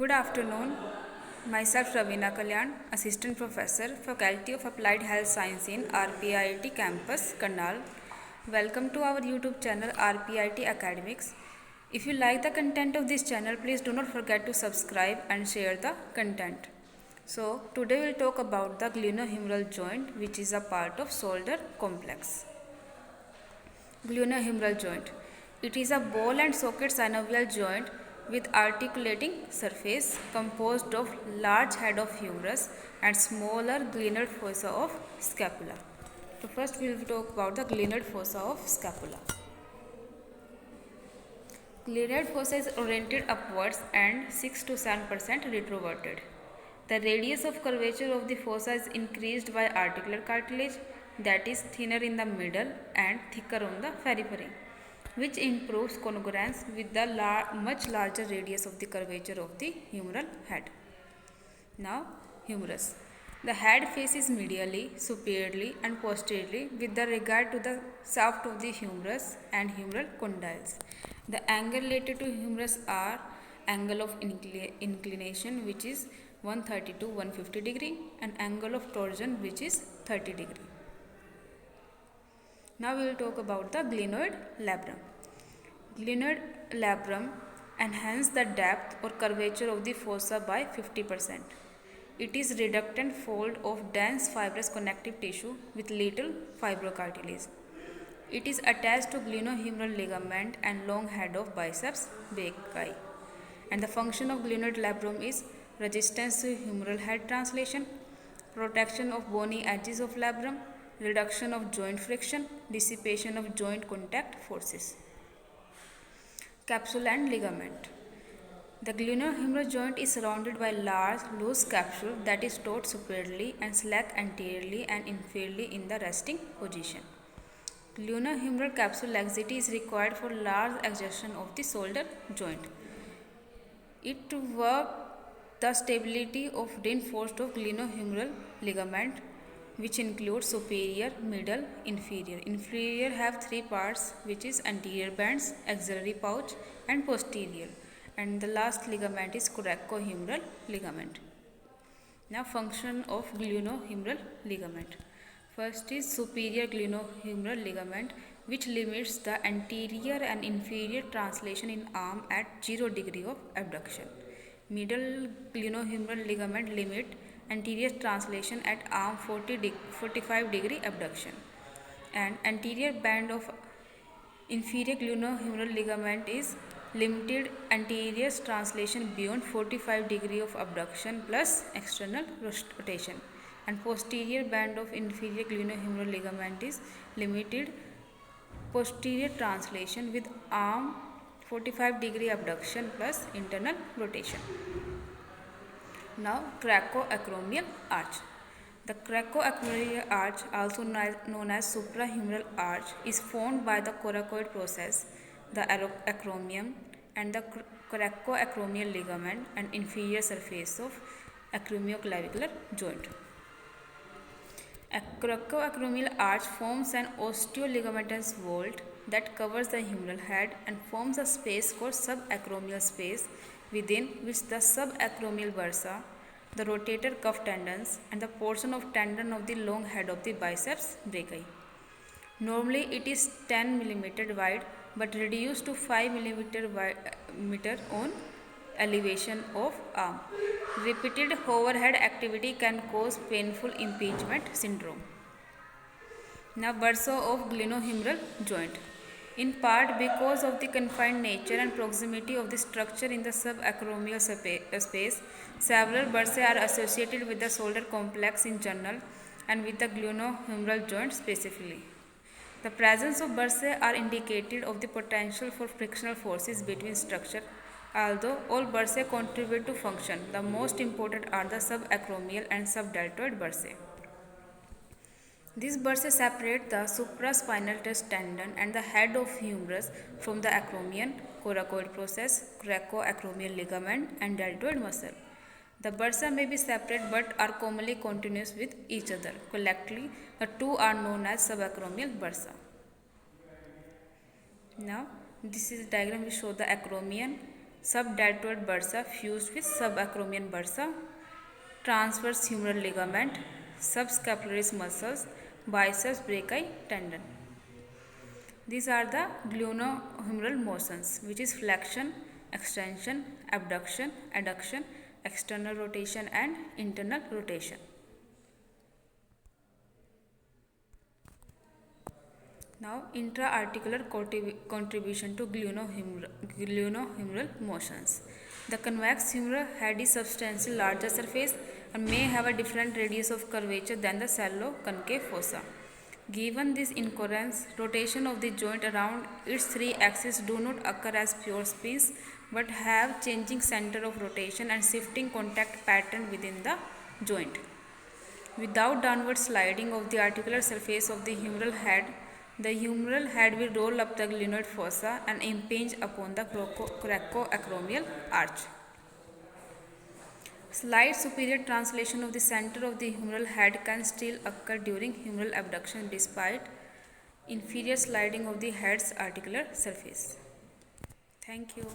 Good afternoon. Myself Ravina Kalyan, Assistant Professor, Faculty of Applied Health Science in RPIT Campus, Karnal. Welcome to our YouTube channel RPIT Academics. If you like the content of this channel, please do not forget to subscribe and share the content. So, today we'll talk about the glenohumeral joint, which is a part of shoulder complex. Glenohumeral joint. It is a ball and socket synovial joint with articulating surface composed of large head of humerus and smaller glenoid fossa of scapula. So first we will talk about the glenoid fossa of scapula. Glenoid fossa is oriented upwards and 6 to 7% retroverted. The radius of curvature of the fossa is increased by articular cartilage that is thinner in the middle and thicker on the periphery, which improves congruence with the much larger radius of the curvature of the humeral head. Now, humerus. The head faces medially, superiorly and posteriorly with the regard to the shaft of the humerus and humeral condyles. The angle related to humerus are angle of inclination, which is 130 to 150 degree, and angle of torsion, which is 30 degree. Now we will talk about the glenoid labrum. Glenoid labrum enhance the depth or curvature of the fossa by 50%. It is reductant fold of dense fibrous connective tissue with little fibrocartilage. It is attached to glenohumeral ligament and long head of biceps brachii. And the function of glenoid labrum is resistance to humeral head translation, protection of bony edges of labrum, reduction of joint friction, dissipation of joint contact forces. Capsule and ligament. The glenohumeral joint is surrounded by large, loose capsule that is taut superiorly and slack anteriorly and inferiorly in the resting position. Glenohumeral capsule laxity is required for large exertion of the shoulder joint. It to work the stability of reinforced of glenohumeral ligament, which includes superior, middle, inferior. Inferior have three parts, which is anterior bands, axillary pouch and posterior. And the last ligament is coracohumeral ligament. Now function of glenohumeral ligament. First is superior glenohumeral ligament, which limits the anterior and inferior translation in arm at 0 degree of abduction. Middle glenohumeral ligament limit anterior translation at arm 45 degree abduction. And anterior band of inferior glenohumeral ligament is limited anterior translation beyond 45 degree of abduction plus external rotation. And posterior band of inferior glenohumeral ligament is limited posterior translation with arm 45 degree abduction plus internal rotation. Now, coracoacromial arch. The coracoacromial arch, also known as suprahumeral arch, is formed by the coracoid process, the acromion and the coracoacromial ligament and inferior surface of acromioclavicular joint. Coracoacromial arch forms an osteoligamentous vault that covers the humeral head and forms a space called subacromial space, within which the subacromial bursa, the rotator cuff tendons and the portion of tendon of the long head of the biceps brachii. Normally it is 10 mm wide but reduced to 5 mm on elevation of arm. Repeated overhead activity can cause painful impingement syndrome. Now bursa of glenohumeral joint. In part because of the confined nature and proximity of the structure in the subacromial space, several bursae are associated with the shoulder complex in general and with the glenohumeral joint specifically. The presence of bursae are indicated of the potential for frictional forces between structure. Although all bursae contribute to function, the most important are the subacromial and subdeltoid bursae. These bursae separate the supraspinal tusk tendon and the head of humerus from the acromion, coracoid process, coracoacromial ligament and deltoid muscle. The bursa may be separate but are commonly continuous with each other. Collectively, the two are known as subacromial bursa. Now, this is a diagram which shows the acromion subdeltoid bursa fused with subacromial bursa, transverse humeral ligament, subscapularis muscles, biceps brachii tendon. These are the glenohumeral motions, which is flexion, extension, abduction, adduction, external rotation and internal rotation. Now, intra-articular contribution to glenohumeral motions. The convex humeral head is substantially larger surface and may have a different radius of curvature than the sallow-concave fossa. Given this incurrence, rotation of the joint around its three axes do not occur as pure spins but have changing center of rotation and shifting contact pattern within the joint. Without downward sliding of the articular surface of the humeral head, the humeral head will roll up the glenoid fossa and impinge upon the coracoacromial arch. Slight superior translation of the center of the humeral head can still occur during humeral abduction despite inferior sliding of the head's articular surface. Thank you.